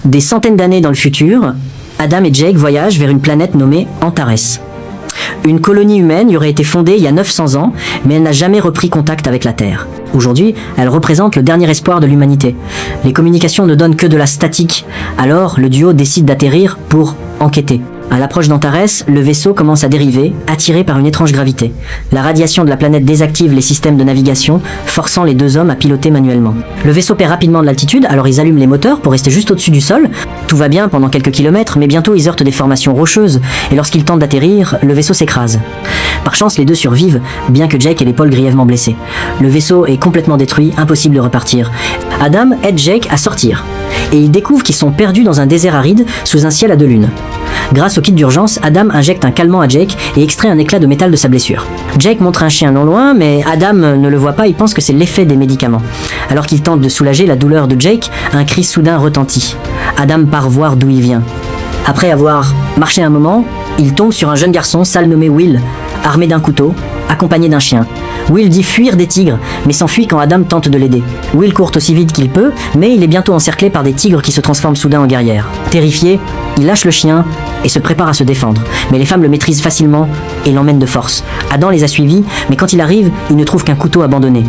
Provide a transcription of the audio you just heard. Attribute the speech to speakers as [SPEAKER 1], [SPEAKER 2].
[SPEAKER 1] Des centaines d'années dans le futur, Adam et Jake voyagent vers une planète nommée Antares. Une colonie humaine y aurait été fondée il y a 900 ans, mais elle n'a jamais repris contact avec la Terre. Aujourd'hui, elle représente le dernier espoir de l'humanité. Les communications ne donnent que de la statique, alors le duo décide d'atterrir pour enquêter. À l'approche d'Antares, le vaisseau commence à dériver, attiré par une étrange gravité. La radiation de la planète désactive les systèmes de navigation, forçant les deux hommes à piloter manuellement. Le vaisseau perd rapidement de l'altitude, alors ils allument les moteurs pour rester juste au-dessus du sol. Tout va bien pendant quelques kilomètres, mais bientôt ils heurtent des formations rocheuses, et lorsqu'ils tentent d'atterrir, le vaisseau s'écrase. Par chance, les deux survivent, bien que Jake ait l'épaule grièvement blessée. Le vaisseau est complètement détruit, impossible de repartir. Adam aide Jake à sortir, et ils découvrent qu'ils sont perdus dans un désert aride, sous un ciel à 2 lunes. Grâce au kit d'urgence, Adam injecte un calmant à Jake et extrait un éclat de métal de sa blessure. Jake montre un chien non loin, mais Adam ne le voit pas, il pense que c'est l'effet des médicaments. Alors qu'il tente de soulager la douleur de Jake, un cri soudain retentit. Adam part voir d'où il vient. Après avoir marché un moment, il tombe sur un jeune garçon sale nommé Will, armé d'un couteau, accompagné d'un chien. Will dit fuir des tigres, mais s'enfuit quand Adam tente de l'aider. Will court aussi vite qu'il peut, mais il est bientôt encerclé par des tigres qui se transforment soudain en guerrières. Terrifié, il lâche le chien et se prépare à se défendre. Mais les femmes le maîtrisent facilement et l'emmènent de force. Adam les a suivis, mais quand il arrive, il ne trouve qu'un couteau abandonné.